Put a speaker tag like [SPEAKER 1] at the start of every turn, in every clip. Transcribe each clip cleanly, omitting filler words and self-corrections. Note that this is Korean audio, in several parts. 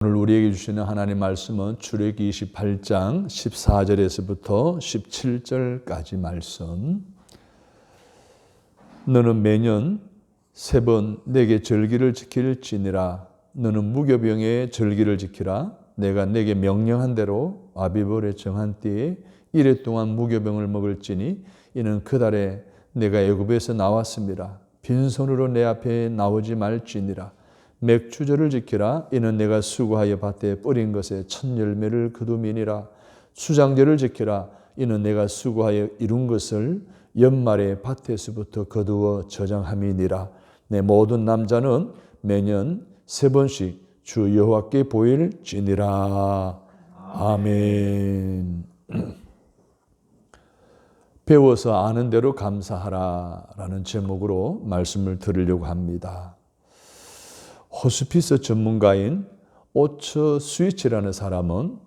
[SPEAKER 1] 오늘 우리에게 주시는 하나님 말씀은 출애굽기 28장 14절에서부터 17절까지 말씀. 너는 매년 3번 내게 절기를 지킬지니라. 너는 무교병의 절기를 지키라. 내가 내게 명령한 대로 아비벌에 정한 때에 이래 동안 무교병을 먹을지니 이는 그 달에 내가 애굽에서 나왔습니다. 빈손으로 내 앞에 나오지 말지니라. 맥주절을 지키라. 이는 내가 수고하여 밭에 뿌린 것에 첫 열매를 거둠이니라. 수장절을 지키라. 이는 내가 수고하여 이룬 것을 연말에 밭에서부터 거두어 저장함이니라. 내 모든 남자는 매년 3번씩 주 여호와께 보일지니라. 아멘. 배워서 아는 대로 감사하라라는 제목으로 말씀을 드리려고 합니다. 호스피스 전문가인 오처 스위치라는 사람은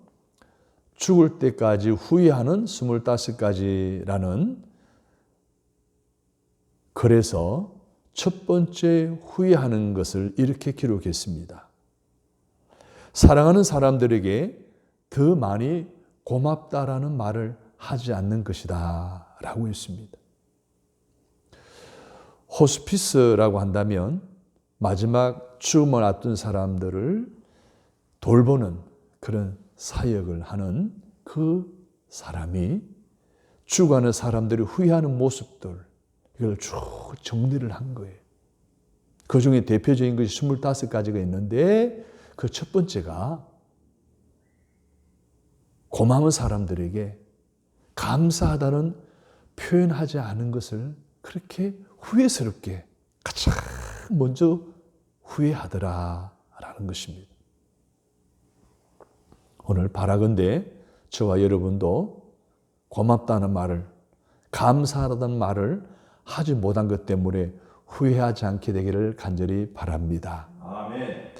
[SPEAKER 1] 죽을 때까지 후회하는 25가지라는 글에서 첫 번째 후회하는 것을 이렇게 기록했습니다. 사랑하는 사람들에게 더 많이 고맙다라는 말을 하지 않는 것이다 라고 했습니다. 호스피스라고 한다면 마지막 죽음을 앞둔 사람들을 돌보는 그런 사역을 하는 그 사람이 죽어가는 사람들이 후회하는 모습들, 이걸 쭉 정리를 한 거예요. 그 중에 대표적인 것이 25가지가 있는데 그 첫 번째가 고마운 사람들에게 감사하다는 표현하지 않은 것을 그렇게 후회스럽게 가장 먼저 후회하더라라는 것입니다. 오늘 바라건대 저와 여러분도 고맙다는 말을, 감사하다는 말을 하지 못한 것 때문에 후회하지 않게 되기를 간절히 바랍니다. 아멘.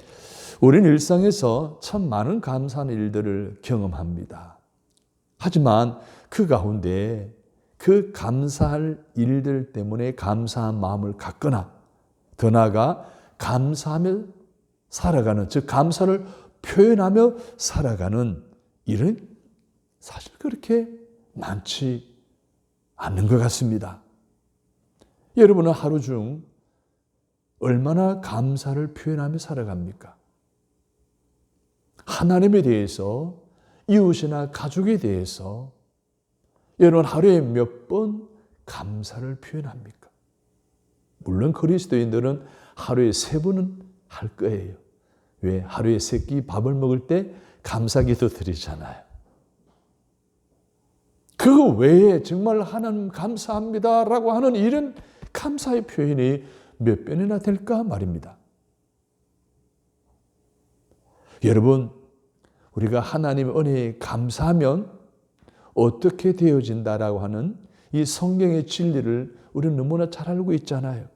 [SPEAKER 1] 우리는 일상에서 참 많은 감사한 일들을 경험합니다. 하지만 그 가운데 그 감사할 일들 때문에 감사한 마음을 갖거나 더 나아가 감사하며 살아가는, 즉 감사를 표현하며 살아가는 일은 사실 그렇게 많지 않는 것 같습니다. 여러분은 하루 중 얼마나 감사를 표현하며 살아갑니까? 하나님에 대해서, 이웃이나 가족에 대해서 여러분 하루에 몇 번 감사를 표현합니까? 물론 그리스도인들은 하루에 3번은 할 거예요. 왜? 하루에 3끼 밥을 먹을 때 감사기도 드리잖아요. 그거 외에 정말 하나님 감사합니다라고 하는 이런 감사의 표현이 몇 번이나 될까 말입니다. 여러분, 우리가 하나님의 은혜에 감사하면 어떻게 되어진다라고 하는 이 성경의 진리를 우리는 너무나 잘 알고 있잖아요.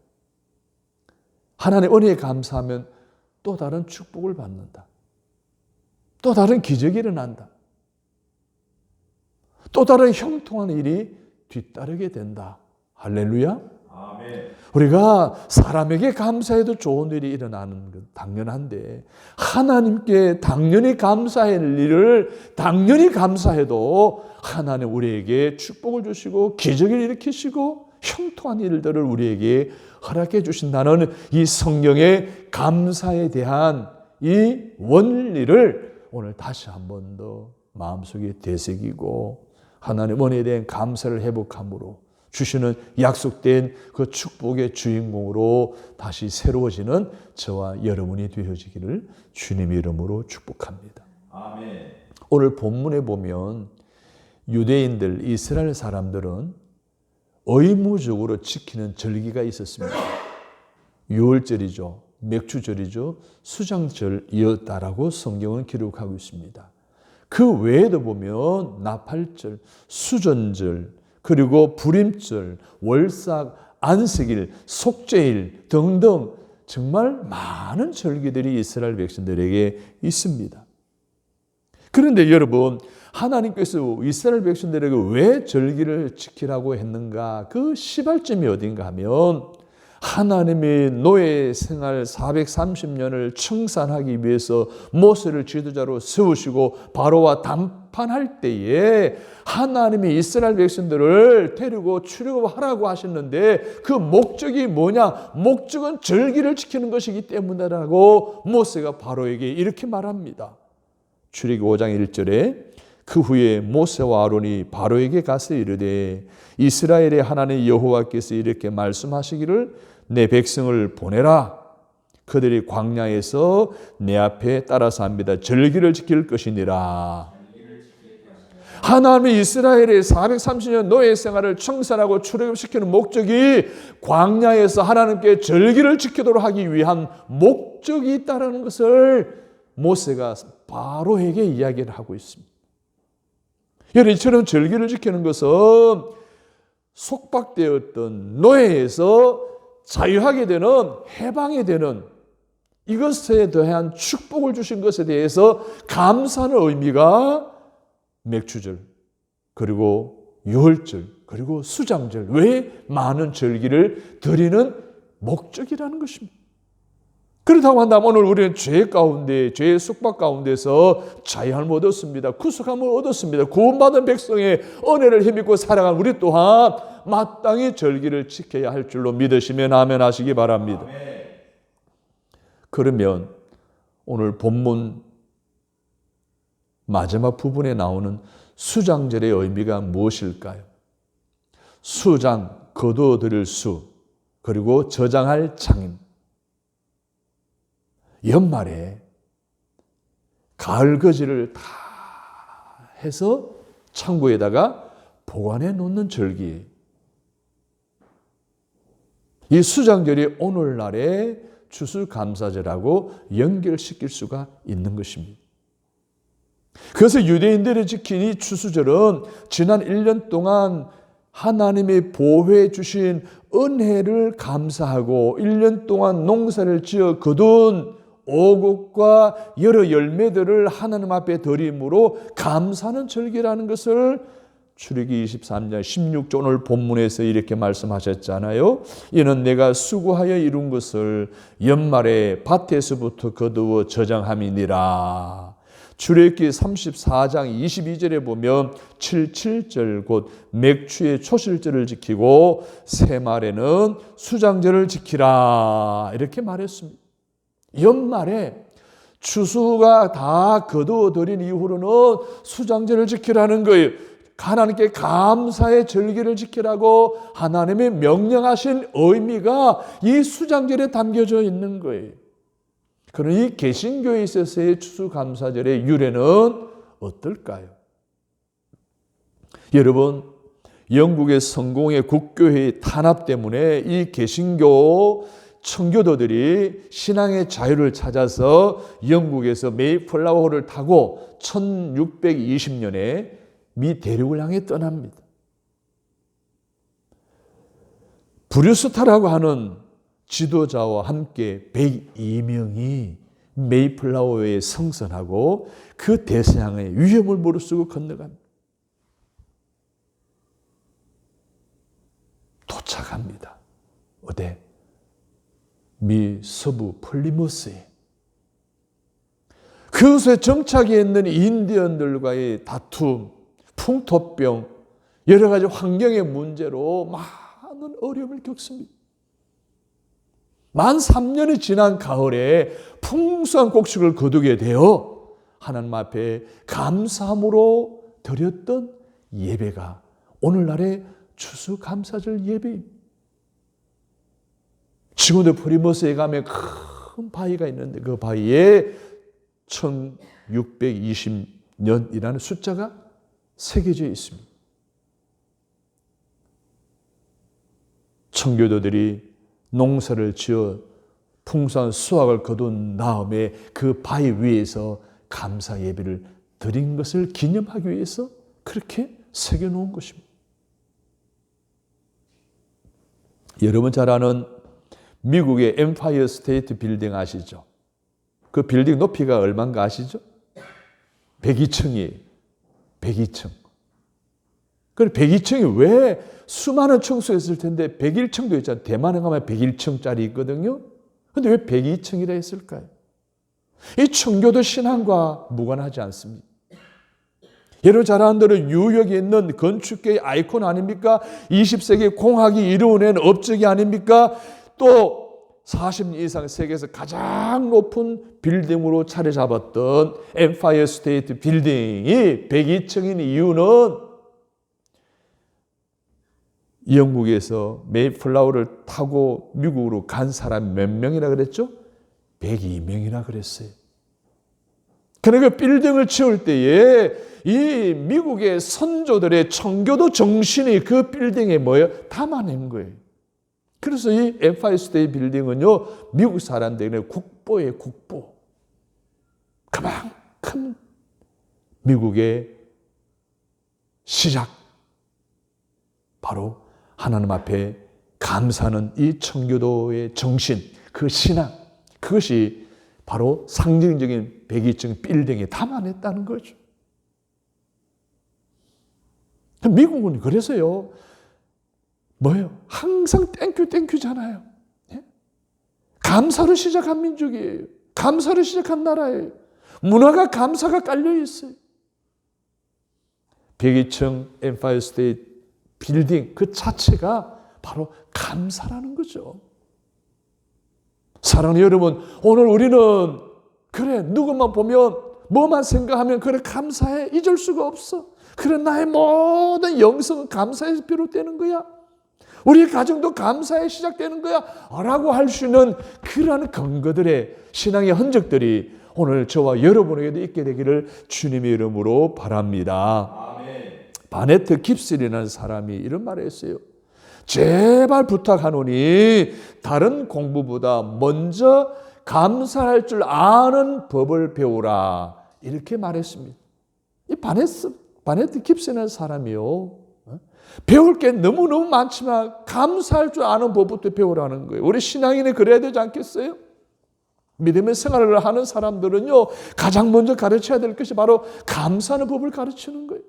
[SPEAKER 1] 하나님의 은혜에 감사하면 또 다른 축복을 받는다. 또 다른 기적이 일어난다. 또 다른 형통한 일이 뒤따르게 된다. 할렐루야. 아멘. 우리가 사람에게 감사해도 좋은 일이 일어나는 건 당연한데 하나님께 당연히 감사할 일을 당연히 감사해도 하나님 우리에게 축복을 주시고 기적을 일으키시고 형통한 일들을 우리에게 허락해 주신다는 이 성경의 감사에 대한 이 원리를 오늘 다시 한 번 더 마음속에 되새기고 하나님 은혜에 대한 감사를 회복함으로 주시는 약속된 그 축복의 주인공으로 다시 새로워지는 저와 여러분이 되어지기를 주님의 이름으로 축복합니다. 아멘. 오늘 본문에 보면 유대인들, 이스라엘 사람들은 의무적으로 지키는 절기가 있었습니다. 유월절이죠. 맥주절이죠. 수장절이었다라고 성경은 기록하고 있습니다. 그 외에도 보면 나팔절, 수전절, 그리고 불임절, 월삭, 안식일, 속죄일 등등 정말 많은 절기들이 이스라엘 백성들에게 있습니다. 그런데 여러분, 하나님께서 이스라엘 백성들에게 왜 절기를 지키라고 했는가? 그 시발점이 어딘가 하면 하나님이 노예 생활 430년을 청산하기 위해서 모세를 지도자로 세우시고 바로와 담판할 때에 하나님이 이스라엘 백성들을 데리고 출애굽하라고 하셨는데 그 목적이 뭐냐? 목적은 절기를 지키는 것이기 때문이라고 모세가 바로에게 이렇게 말합니다. 출애굽 5장 1절에 그 후에 모세와 아론이 바로에게 가서 이르되 이스라엘의 하나님 여호와께서 이렇게 말씀하시기를 내 백성을 보내라. 그들이 광야에서 내 앞에 따라서 합니다. 절기를 지킬 것이니라. 하나님이 이스라엘의 430년 노예 생활을 청산하고 출애굽시키는 목적이 광야에서 하나님께 절기를 지키도록 하기 위한 목적이 있다는 것을 모세가 바로에게 이야기를 하고 있습니다. 여러분, 이처럼 절기를 지키는 것은 속박되었던 노예에서 자유하게 되는, 해방이 되는 이것에 대한 축복을 주신 것에 대해서 감사하는 의미가 맥주절, 그리고 유월절, 그리고 수장절, 왜 많은 절기를 드리는 목적이라는 것입니다. 그렇다고 한다면 오늘 우리는 죄 가운데, 죄의 속박 가운데서 자유함을 얻었습니다. 구속함을 얻었습니다. 구원받은 백성의 은혜를 힘입고 살아간 우리 또한 마땅히 절기를 지켜야 할 줄로 믿으시면 아멘 하시기 바랍니다. 아멘. 그러면 오늘 본문 마지막 부분에 나오는 수장절의 의미가 무엇일까요? 수장, 거두어드릴 수, 그리고 저장할 장임. 연말에 가을 거지를 다 해서 창고에다가 보관해 놓는 절기. 이 수장절이 오늘날의 추수감사절하고 연결시킬 수가 있는 것입니다. 그래서 유대인들이 지킨 이 추수절은 지난 1년 동안 하나님이 보호해 주신 은혜를 감사하고 1년 동안 농사를 지어 거둔 오곡과 여러 열매들을 하나님 앞에 드림으로 감사하는 절기라는 것을 출애굽기 23장 16절 오늘 본문에서 이렇게 말씀하셨잖아요. 이는 내가 수고하여 이룬 것을 연말에 밭에서부터 거두어 저장함이니라. 출애굽기 34장 22절에 보면 77절 곧 맥추의 초실절을 지키고 새말에는 수장절을 지키라 이렇게 말했습니다. 연말에 추수가 다 거두어들인 이후로는 수장절을 지키라는 거예요. 하나님께 감사의 절기를 지키라고 하나님이 명령하신 의미가 이 수장절에 담겨져 있는 거예요. 그러니 개신교에 있어서의 추수감사절의 유래는 어떨까요? 여러분, 영국의 성공의 국교회의 탄압 때문에 이 개신교 청교도들이 신앙의 자유를 찾아서 영국에서 메이플라워호를 타고 1620년에 미 대륙을 향해 떠납니다. 브류스타라고 하는 지도자와 함께 102명이 메이플라워에 성선하고 그 대서양의 위험을 무릅쓰고 건너갑니다. 도착합니다. 어디? 미 서부 플리머스에. 그곳에 정착해 있는 인디언들과의 다툼, 풍토병, 여러 가지 환경의 문제로 많은 어려움을 겪습니다. 만 3년이 지난 가을에 풍성한 곡식을 거두게 되어 하나님 앞에 감사함으로 드렸던 예배가 오늘날의 추수감사절 예배입니다. 지금도 프리머스에 가면 큰 바위가 있는데 그 바위에 1620년이라는 숫자가 새겨져 있습니다. 청교도들이 농사를 지어 풍성한 수확을 거둔 다음에 그 바위 위에서 감사 예배를 드린 것을 기념하기 위해서 그렇게 새겨놓은 것입니다. 여러분 잘 아는 미국의 엠파이어 스테이트 빌딩 아시죠? 그 빌딩 높이가 얼마인가 아시죠? 102층이에요. 102층. 그리고 102층이 왜 수많은 층수가 있을 텐데 101층도 있잖아요. 대만에 가면 101층짜리 있거든요. 근데 왜 102층이라 했을까요? 이 청교도 신앙과 무관하지 않습니다. 여러분 잘 아는 대로 뉴욕에 있는 건축계의 아이콘 아닙니까? 20세기 공학이 이루어낸 업적이 아닙니까? 또 40년 이상 세계에서 가장 높은 빌딩으로 자리 잡았던 엠파이어 스테이트 빌딩이 102층인 이유는 영국에서 메이플라워를 타고 미국으로 간 사람 몇 명이라 그랬죠? 102명이라 그랬어요. 그러니까 빌딩을 지을 때에 이 미국의 선조들의 청교도 정신이 그 빌딩에 뭐예요? 담아낸 거예요. 그래서 이 엠파이어 스테이트 빌딩은요, 미국 사람들의 국보예요, 국보. 그만큼 미국의 시작, 바로 하나님 앞에 감사하는 이 청교도의 정신, 그 신앙, 그것이 바로 상징적인 102층 빌딩에 담아냈다는 거죠. 미국은 그래서요, 뭐예요? 항상 땡큐잖아요. 예? 감사로 시작한 민족이에요. 감사로 시작한 나라예요. 문화가 감사가 깔려 있어요. 102층 엠파이어 스테이트 빌딩 그 자체가 바로 감사라는 거죠. 사랑하는 여러분, 오늘 우리는 그래 누구만 보면 뭐만 생각하면 그래 감사해 잊을 수가 없어. 그래 나의 모든 영성은 감사에서 비롯되는 거야. 우리 가정도 감사에 시작되는 거야 라고 할 수 있는 그러한 근거들의 신앙의 흔적들이 오늘 저와 여러분에게도 있게 되기를 주님의 이름으로 바랍니다. 아멘. 바네트 깁슨이라는 사람이 이런 말을 했어요. 제발 부탁하노니 다른 공부보다 먼저 감사할 줄 아는 법을 배우라. 이렇게 말했습니다. 이 바네트 깁슨이라는 사람이요. 배울 게 너무너무 많지만 감사할 줄 아는 법부터 배우라는 거예요. 우리 신앙인이 그래야 되지 않겠어요? 믿음의 생활을 하는 사람들은요, 가장 먼저 가르쳐야 될 것이 바로 감사하는 법을 가르치는 거예요.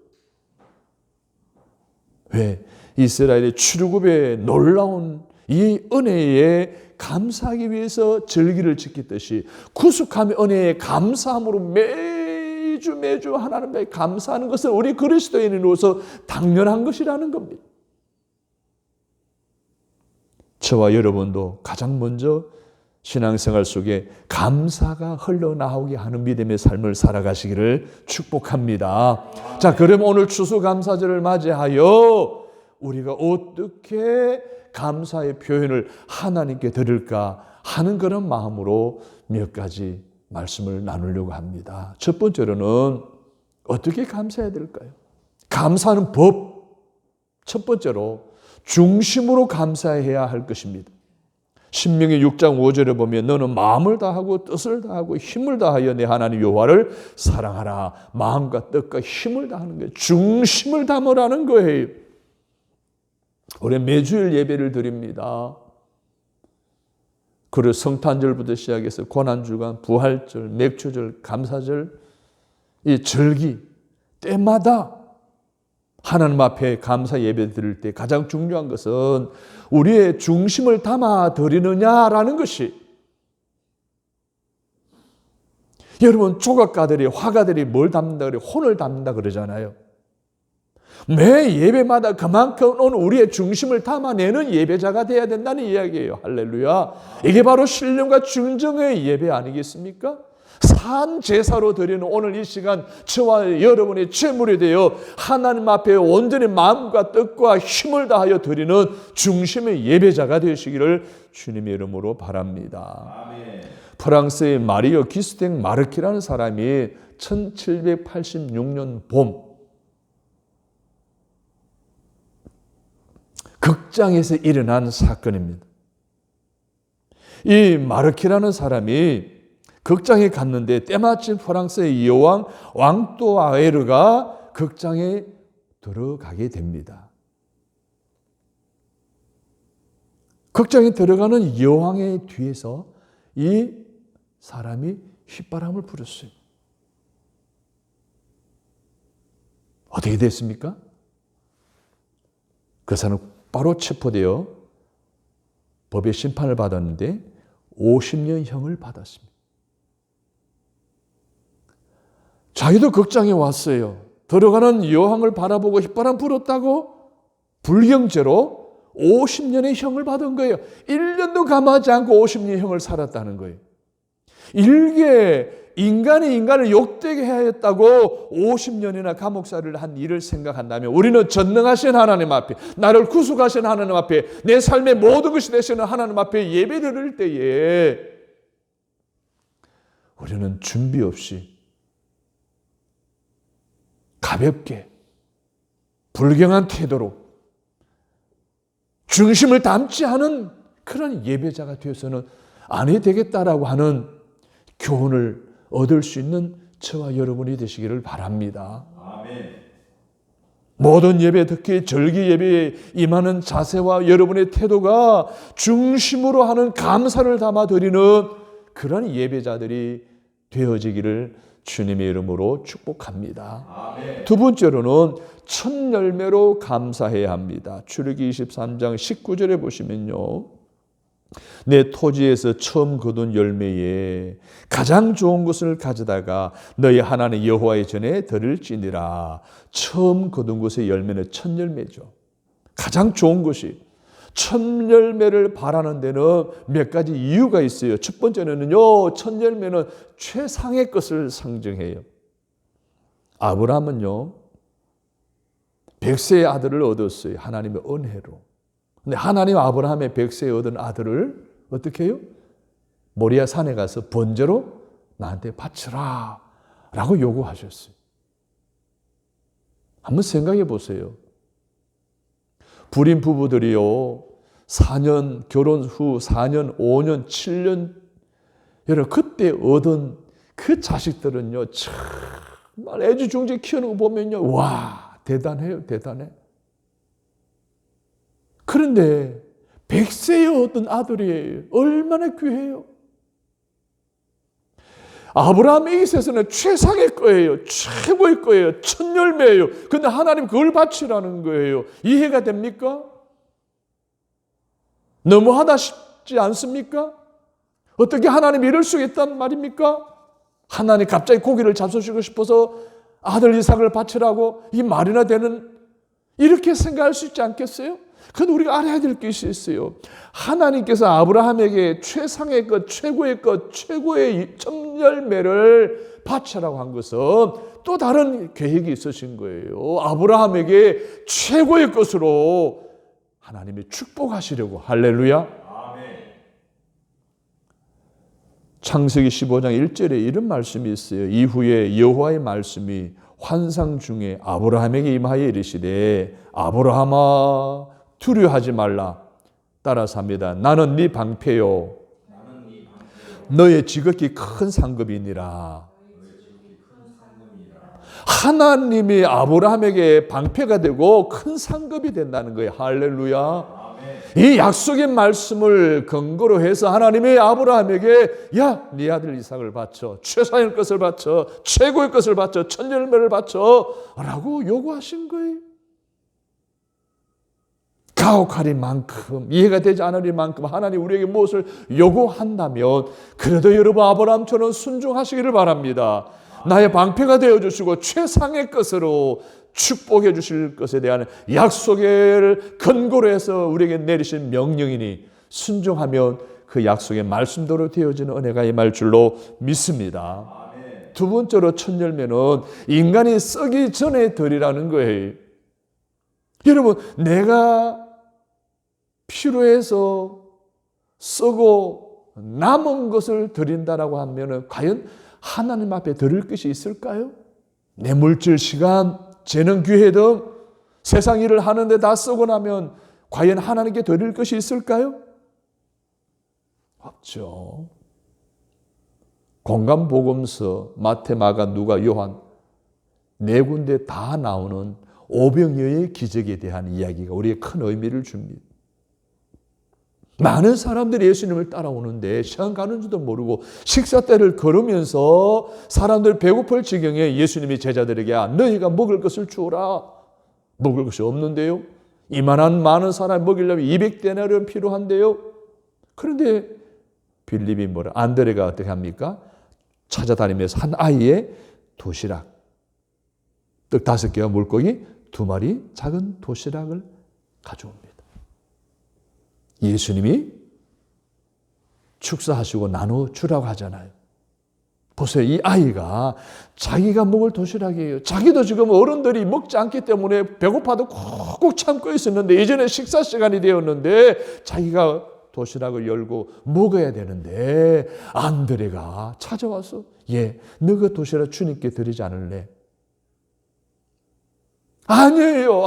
[SPEAKER 1] 왜? 이스라엘의 출애굽의 놀라운 이 은혜에 감사하기 위해서 절기를 지켰듯이 구속함의 은혜에 감사함으로 매주 하나님께 감사하는 것은 우리 그리스도인으로서 당연한 것이라는 겁니다. 저와 여러분도 가장 먼저 신앙생활 속에 감사가 흘러나오게 하는 믿음의 삶을 살아가시기를 축복합니다. 자, 그럼 오늘 추수감사절을 맞이하여 우리가 어떻게 감사의 표현을 하나님께 드릴까 하는 그런 마음으로 몇 가지 말씀을 나누려고 합니다. 첫 번째로는 어떻게 감사해야 될까요? 감사하는 법. 첫 번째로 중심으로 감사해야 할 것입니다. 신명기 6장 5절에 보면 너는 마음을 다하고 뜻을 다하고 힘을 다하여 내 하나님 여호와를 사랑하라. 마음과 뜻과 힘을 다하는 거예요. 중심을 담으라는 거예요. 올해 매주일 예배를 드립니다. 그리고 성탄절부터 시작해서 고난주간, 부활절, 맥주절, 감사절, 이 절기 때마다 하나님 앞에 감사 예배 드릴 때 가장 중요한 것은 우리의 중심을 담아 드리느냐라는 것이, 여러분 조각가들이 화가들이 뭘 담는다 그래요? 혼을 담는다 그러잖아요. 매 예배마다 그만큼 오늘 우리의 중심을 담아내는 예배자가 되어야 된다는 이야기예요. 할렐루야. 이게 바로 신령과 진정의 예배 아니겠습니까? 산 제사로 드리는 오늘 이 시간 저와 여러분의 제물이 되어 하나님 앞에 온전히 마음과 뜻과 힘을 다하여 드리는 중심의 예배자가 되시기를 주님의 이름으로 바랍니다. 아멘. 프랑스의 마리오 기스탱 마르키라는 사람이 1786년 봄 극장에서 일어난 사건입니다. 이 마르키라는 사람이 극장에 갔는데 때마침 프랑스의 여왕 왕뚜아에르가 극장에 들어가게 됩니다. 극장에 들어가는 여왕의 뒤에서 이 사람이 휘바람을 불었어요. 어떻게 됐습니까? 그 사람은 바로 체포되어 법의 심판을 받았는데 50년형을 받았습니다. 자기도 극장에 왔어요. 들어가는 여왕을 바라보고 휘바람 불었다고 불경죄로 50년의 형을 받은 거예요. 1년도 감하지 않고 50년의 형을 살았다는 거예요. 일개 인간이 인간을 욕되게 하였다고 50년이나 감옥살이를 한 일을 생각한다면 우리는 전능하신 하나님 앞에, 나를 구속하신 하나님 앞에, 내 삶의 모든 것이 되시는 하나님 앞에 예배드릴 때에 우리는 준비 없이 가볍게 불경한 태도로 중심을 담지 않은 그런 예배자가 되어서는 안 되겠다라고 하는 교훈을 얻을 수 있는 저와 여러분이 되시기를 바랍니다. 아멘. 모든 예배, 특히 절기 예배에 임하는 자세와 여러분의 태도가 중심으로 하는 감사를 담아 드리는 그런 예배자들이 되어지기를 주님의 이름으로 축복합니다. 아멘. 두 번째로는 첫 열매로 감사해야 합니다. 출애굽기 23장 19절에 보시면요. 내 토지에서 처음 거둔 열매에 가장 좋은 것을 가져다가 너희 하나님 여호와의 전에 드릴지니라. 처음 거둔 것의 열매는 첫 열매죠. 가장 좋은 것이. 첫 열매를 바라는 데는 몇 가지 이유가 있어요. 첫 번째는요, 첫 열매는 최상의 것을 상징해요. 아브라함은요, 100세의 아들을 얻었어요. 하나님의 은혜로. 근데 하나님 아브라함의 100세에 얻은 아들을 어떻게 해요? 모리아 산에 가서 번제로 나한테 바치라 라고 요구하셨어요. 한번 생각해 보세요. 불임 부부들이요, 4년, 결혼 후 4년, 5년, 7년, 여러분, 그때 얻은 그 자식들은요, 정말 애지중지 키우는 거 보면요, 와, 대단해요, 대단해. 그런데 100세에 얻은 아들이에요. 얼마나 귀해요. 아브라함의 있어서는 최상의 거예요. 최고의 거예요. 첫 열매예요. 그런데 하나님 그걸 바치라는 거예요. 이해가 됩니까? 너무하다 싶지 않습니까? 어떻게 하나님 이럴 수 있단 말입니까? 하나님 갑자기 고기를 잡수시고 싶어서 아들 이삭을 바치라고 이 말이나 되는, 이렇게 생각할 수 있지 않겠어요? 그런데 우리가 알아야 될 것이 있어요. 하나님께서 아브라함에게 최상의 것, 최고의 것, 최고의 첫 열매를 바치라고 한 것은 또 다른 계획이 있으신 거예요. 아브라함에게 최고의 것으로 하나님이 축복하시려고. 할렐루야. 아멘. 창세기 15장 1절에 이런 말씀이 있어요. 이후에 여호와의 말씀이 환상 중에 아브라함에게 임하여 이르시되 아브라함아 두려워하지 말라. 따라서 합니다. 나는 네 방패요. 너의 지극히 큰 상급이니라. 하나님이 아브라함에게 방패가 되고 큰 상급이 된다는 거예요. 할렐루야. 이 약속의 말씀을 근거로 해서 하나님이 아브라함에게 야, 네 아들 이삭을 바쳐, 최상의 것을 바쳐, 최고의 것을 바쳐, 첫 열매를 바쳐 라고 요구하신 거예요. 가혹하리만큼, 이해가 되지 않으리만큼 하나님 우리에게 무엇을 요구한다면 그래도 여러분 아브라함처럼 순종하시기를 바랍니다. 나의 방패가 되어주시고 최상의 것으로 축복해 주실 것에 대한 약속을 근거로 해서 우리에게 내리신 명령이니 순종하면 그 약속의 말씀대로 되어지는 은혜가 임할 줄로 믿습니다. 아멘. 두 번째로 첫 열매는 인간이 썩기 전에 드리라는 거예요. 여러분, 내가 필요해서 쓰고 남은 것을 드린다라고 하면 과연 하나님 앞에 드릴 것이 있을까요? 내 물질, 시간, 재능, 기회 등 세상 일을 하는데 다 쓰고 나면 과연 하나님께 드릴 것이 있을까요? 없죠. 공간복음서 마태, 마가, 누가, 요한 네 군데 다 나오는 오병이어의 기적에 대한 이야기가 우리에게 큰 의미를 줍니다. 많은 사람들이 예수님을 따라오는데 시간 가는 줄도 모르고 식사 때를 걸으면서 사람들 배고플 지경에 예수님이 제자들에게 너희가 먹을 것을 주어라. 먹을 것이 없는데요. 이만한 많은 사람 먹이려면 200데나리온 필요한데요. 그런데 빌립이 안드레가 어떻게 합니까? 찾아다니면서 한 아이의 도시락, 떡 5개와 물고기 2마리 작은 도시락을 가져옵니다. 예수님이 축사하시고 나눠주라고 하잖아요. 보세요. 이 아이가 자기가 먹을 도시락이에요. 자기도 지금 어른들이 먹지 않기 때문에 배고파도 꾹꾹 참고 있었는데, 이제는 식사 시간이 되었는데 자기가 도시락을 열고 먹어야 되는데 안드레가 찾아와서 너 그 도시락 주님께 드리지 않을래? 아니에요.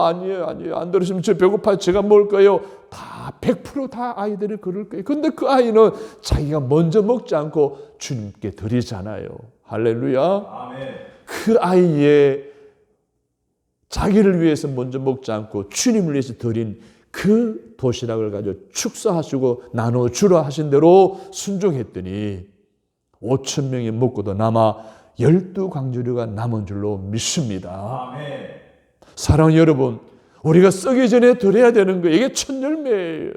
[SPEAKER 1] 안드레 씨, 저 배고파요. 제가 먹을 거예요. 다 100% 아이들이 그럴 거예요. 근데 그 아이는 자기가 먼저 먹지 않고 주님께 드리잖아요. 할렐루야.
[SPEAKER 2] 아멘.
[SPEAKER 1] 그 아이의 자기를 위해서 먼저 먹지 않고 주님을 위해서 드린 그 도시락을 가지고 축사하시고 나눠주라 하신 대로 순종했더니 5천 명이 먹고도 남아 12광주리가 남은 줄로 믿습니다.
[SPEAKER 2] 아멘.
[SPEAKER 1] 사랑하는 여러분, 우리가 썩기 전에 드려야 되는 거예요. 이게 첫 열매예요.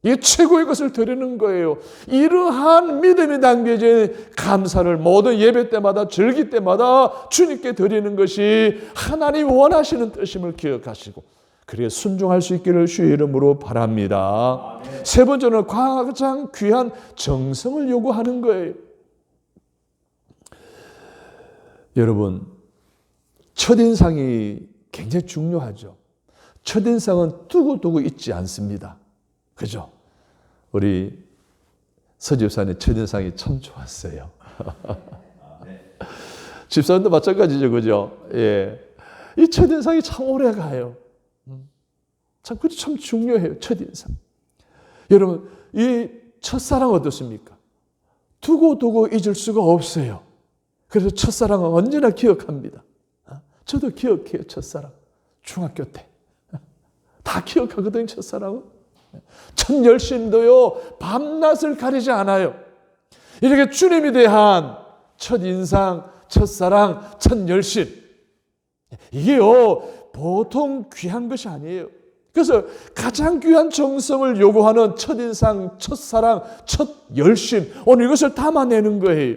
[SPEAKER 1] 이게 최고의 것을 드리는 거예요. 이러한 믿음이 담겨진 감사를 모든 예배 때마다, 절기 때마다 주님께 드리는 것이 하나님 원하시는 뜻임을 기억하시고, 그렇게 순종할 수 있기를 주의 이름으로 바랍니다.
[SPEAKER 2] 아멘.
[SPEAKER 1] 세 번째는 가장 귀한 정성을 요구하는 거예요. 여러분, 첫인상이 굉장히 중요하죠. 첫인상은 두고두고 잊지 않습니다. 그죠? 우리 서집사님 첫인상이 참 좋았어요. 집사님도 마찬가지죠. 그죠? 예. 이 첫인상이 참 오래 가요. 참 중요해요. 첫인상. 여러분, 이 첫사랑 어떻습니까? 두고두고 잊을 수가 없어요. 그래서 첫사랑은 언제나 기억합니다. 저도 기억해요. 첫사랑. 중학교 때. 다 기억하거든요. 첫사랑은. 첫 열심도요. 밤낮을 가리지 않아요. 이렇게 주님에 대한 첫인상, 첫사랑, 첫 열심. 이게요. 보통 귀한 것이 아니에요. 그래서 가장 귀한 정성을 요구하는 첫인상, 첫사랑, 첫 열심. 오늘 이것을 담아내는 거예요.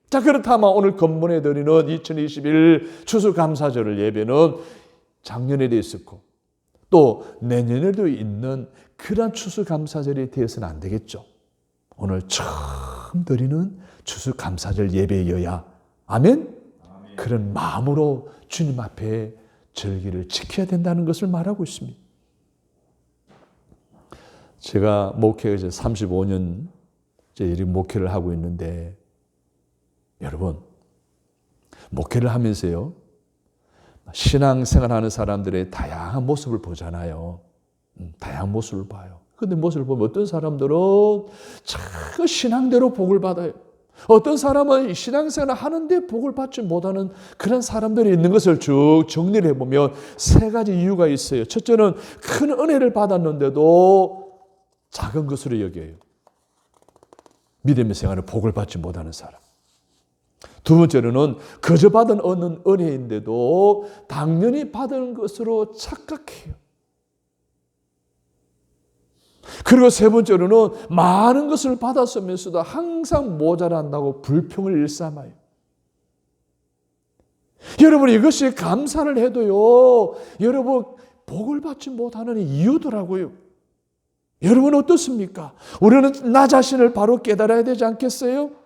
[SPEAKER 1] 자, 그렇다면 오늘 건문에 드리는 2021 추수감사절 예배는 작년에도 있었고 또 내년에도 있는 그런 추수감사절이 되어서는 안 되겠죠. 오늘 처음 드리는 추수감사절 예배여야 아멘? 그런 마음으로 주님 앞에 절기를 지켜야 된다는 것을 말하고 있습니다. 제가 목회에 이제 35년 이제 목회를 하고 있는데 여러분, 목회를 하면서요, 신앙생활하는 사람들의 다양한 모습을 보잖아요. 다양한 모습을 봐요. 그런데 모습을 보면 어떤 사람들은 참 신앙대로 복을 받아요. 어떤 사람은 신앙생활을 하는데 복을 받지 못하는 그런 사람들이 있는 것을 쭉 정리를 해보면 세 가지 이유가 있어요. 첫째는 큰 은혜를 받았는데도 작은 것으로 여겨요. 믿음의 생활을 복을 받지 못하는 사람. 두 번째로는 거저 받은 은혜인데도 당연히 받은 것으로 착각해요. 그리고 세 번째로는 많은 것을 받았으면서도 항상 모자란다고 불평을 일삼아요. 여러분, 이것이 감사를 해도요, 여러분 복을 받지 못하는 이유더라고요. 여러분 어떻습니까? 우리는 나 자신을 바로 깨달아야 되지 않겠어요?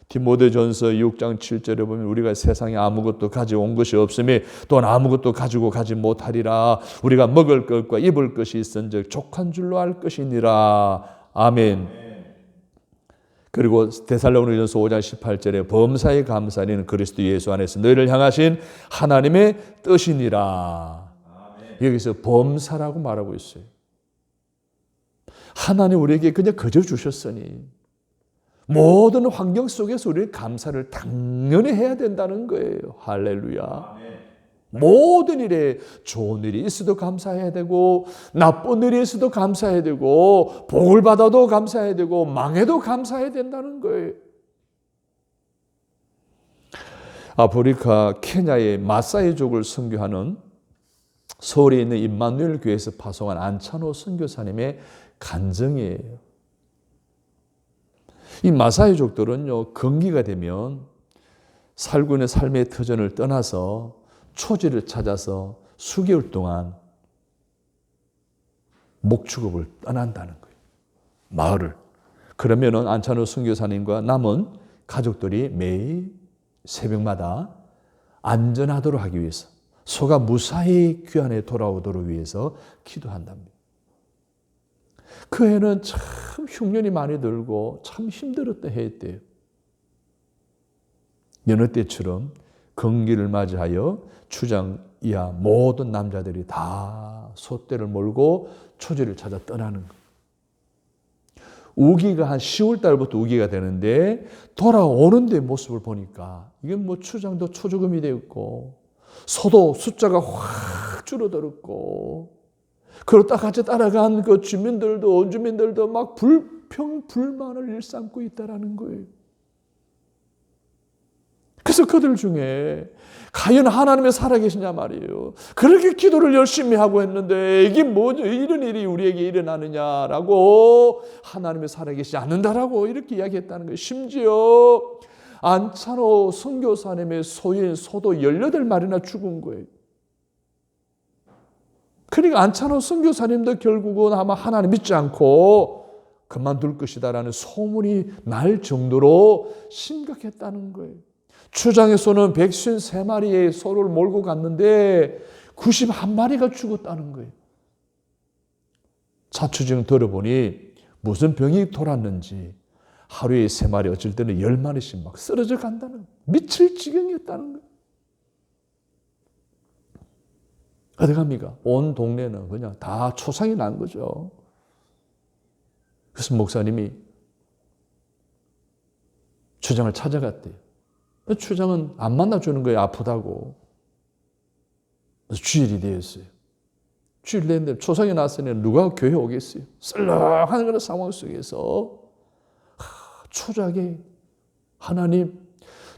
[SPEAKER 1] 디모데전서 6장 7절에 보면 우리가 세상에 아무것도 가져온 것이 없으며 또한 아무것도 가지고 가지 못하리라. 우리가 먹을 것과 입을 것이 있은즉 족한 줄로 알 것이니라. 아멘. 그리고 데살로니가전서 5장 18절에 범사에 감사하는 그리스도 예수 안에서 너희를 향하신 하나님의 뜻이니라. 여기서 범사라고 말하고 있어요. 하나님 우리에게 그냥 거저 주셨으니 모든 환경 속에서 우리는 감사를 당연히 해야 된다는 거예요. 할렐루야. 아멘. 모든 일에 좋은 일이 있어도 감사해야 되고 나쁜 일이 있어도 감사해야 되고 복을 받아도 감사해야 되고 망해도 감사해야 된다는 거예요. 아프리카 케냐의 마사이족을 선교하는 서울에 있는 임마누엘 교회에서 파송한 안찬호 선교사님의 간증이에요. 이 마사이족들은요, 건기가 되면 살고 있는 삶의 터전을 떠나서 초지를 찾아서 수개월 동안 목축업을 떠난다는 거예요. 마을을. 그러면은 안찬호 선교사님과 남은 가족들이 매일 새벽마다 안전하도록 하기 위해서, 소가 무사히 귀환에 돌아오도록 위해서 기도한답니다. 그 해는 참 흉년이 많이 들고 참 힘들었던 해였대요. 여느 때처럼 건기를 맞이하여 추장 이하 모든 남자들이 다 소떼를 몰고 초지를 찾아 떠나는 거예요. 우기가 한 10월 달부터 우기가 되는데 돌아오는 데 모습을 보니까 이게 뭐 추장도 초조금이 되었고 소도 숫자가 확 줄어들었고, 그리고 딱 같이 따라간 그 주민들도 원주민들도 막 불평불만을 일삼고 있다라는 거예요. 그래서 그들 중에 과연 하나님이 살아계시냐 말이에요. 그렇게 기도를 열심히 하고 했는데 이게 뭐죠? 이런 일이 우리에게 일어나느냐라고, 하나님이 살아계시지 않는다라고 이렇게 이야기했다는 거예요. 심지어 안찬호 선교사님의 소인 소도 18마리나 죽은 거예요. 그러니까 안찬호 선교사님도 결국은 아마 하나님 믿지 않고 그만둘 것이다라는 소문이 날 정도로 심각했다는 거예요. 추장에서는 153마리의 소를 몰고 갔는데 91마리가 죽었다는 거예요. 자초지경 들어보니 무슨 병이 돌았는지 하루에 3마리, 어쩔 때는 10마리씩 막 쓰러져 간다는 거예요. 미칠 지경이었다는 거예요. 어떡합니까? 온 동네는 그냥 다 초상이 난 거죠. 그래서 목사님이 추장을 찾아갔대요. 추장은 안 만나주는 거예요. 아프다고. 그래서 주일이 되었어요. 주일 됐는데 초상이 났으니 누가 교회 오겠어요? 썰렁한 그런 상황 속에서 추장이, 하나님,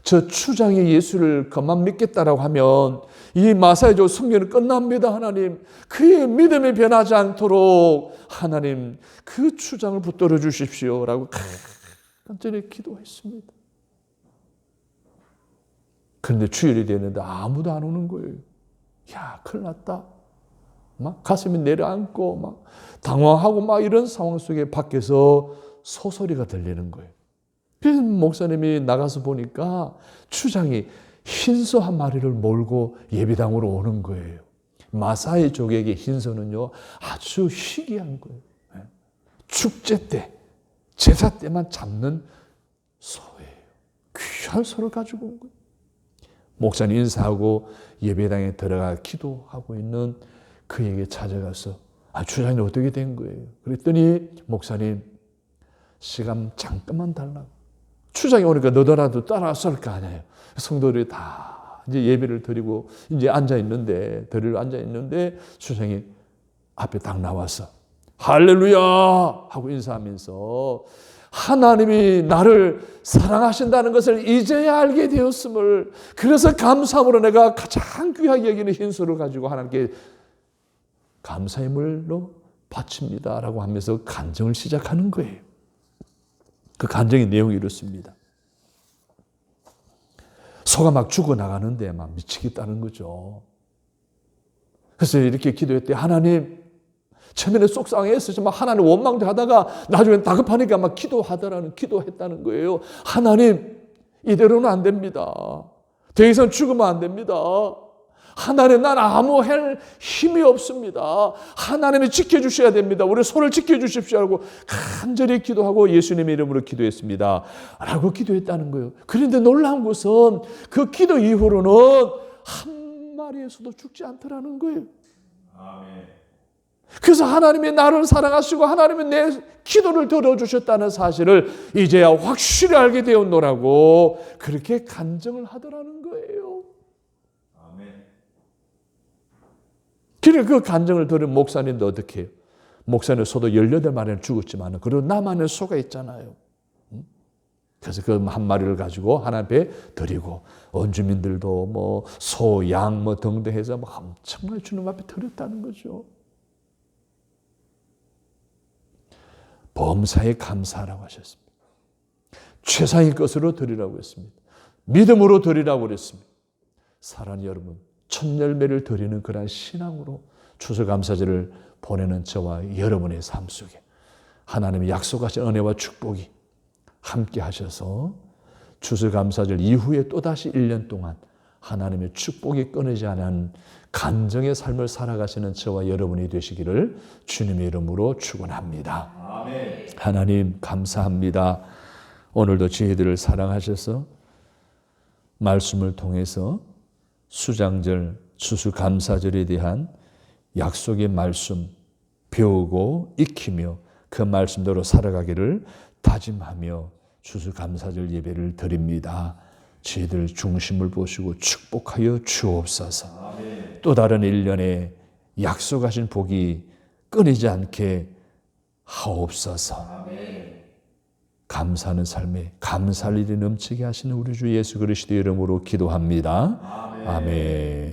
[SPEAKER 1] 저 추장이 예수를 그만 믿겠다라고 하면 이 마사이족 성경은 끝납니다. 하나님, 그의 믿음이 변하지 않도록 하나님 그 추장을 붙들어 주십시오라고 간절히 기도했습니다. 그런데 주일이 되는데 아무도 안 오는 거예요. 야, 큰일 났다. 막 가슴이 내려앉고 막 당황하고 막 이런 상황 속에 밖에서 소소리가 들리는 거예요. 그래서 목사님이 나가서 보니까 추장이 흰소 한 마리를 몰고 예배당으로 오는 거예요. 마사이 족에게 흰소는요, 아주 희귀한 거예요. 축제 때, 제사 때만 잡는 소예요. 귀한 소를 가지고 온 거예요. 목사님 인사하고 예배당에 들어가 기도하고 있는 그에게 찾아가서, 추장이 어떻게 된 거예요? 그랬더니 목사님, 시간 잠깐만 달라고. 추장이 오니까 너더라도 따라왔을 거 아니에요. 성도들이 다 이제 예배를 드리고 이제 앉아 있는데 추장이 앞에 딱 나와서 할렐루야 하고 인사하면서 하나님이 나를 사랑하신다는 것을 이제야 알게 되었음을, 그래서 감사함으로 내가 가장 귀하게 여기는 흰소를 가지고 하나님께 감사의 물로 바칩니다라고 하면서 간증을 시작하는 거예요. 그 간증의 내용이 이렇습니다. 소가 막 죽어나가는데 막 미치겠다는 거죠. 그래서 이렇게 기도했대. 하나님, 처음에는 속상했었지만 하나님 원망도 하다가 나중엔 다급하니까 막 기도했다는 거예요. 하나님, 이대로는 안 됩니다. 더 이상 죽으면 안 됩니다. 하나님, 난 아무 할 힘이 없습니다. 하나님이 지켜주셔야 됩니다. 우리 소를 지켜주십시오 하고 간절히 기도하고 예수님의 이름으로 기도했습니다 라고 기도했다는 거예요. 그런데 놀라운 것은 그 기도 이후로는 한 마리에서도 죽지 않더라는 거예요. 아멘. 그래서 하나님이 나를 사랑하시고 하나님이 내 기도를 들어주셨다는 사실을 이제야 확실히 알게 되었노라고 그렇게 간증을 하더라는 거예요. 그러니까 그 간증을 들은 목사님도 어떻게 해요? 목사님 소도 18마리는 죽었지만 그래도 나만의 소가 있잖아요. 그래서 그 한 마리를 가지고 하나님 앞에 드리고 원주민들도 뭐 소, 양 뭐 등등 해서 뭐 엄청나게 주님 앞에 드렸다는 거죠. 범사에 감사하라고 하셨습니다. 최상의 것으로 드리라고 했습니다. 믿음으로 드리라고 그랬습니다. 사랑하는 여러분, 첫 열매를 드리는 그러한 신앙으로 추수감사절을 보내는 저와 여러분의 삶 속에 하나님의 약속하신 은혜와 축복이 함께 하셔서 추수감사절 이후에 또다시 1년 동안 하나님의 축복이 끊이지 않은 간정의 삶을 살아가시는 저와 여러분이 되시기를 주님의 이름으로 축원합니다. 아멘. 하나님 감사합니다. 오늘도 저희들을 사랑하셔서 말씀을 통해서 수장절, 추수감사절에 대한 약속의 말씀 배우고 익히며 그 말씀대로 살아가기를 다짐하며 추수감사절 예배를 드립니다. 저희들 중심을 보시고 축복하여 주옵소서. 아멘. 또 다른 1년에 약속하신 복이 끊이지 않게 하옵소서. 아멘. 감사하는 삶에 감사할 일이 넘치게 하시는 우리 주 예수 그리스도의 이름으로 기도합니다. 아멘. 아멘.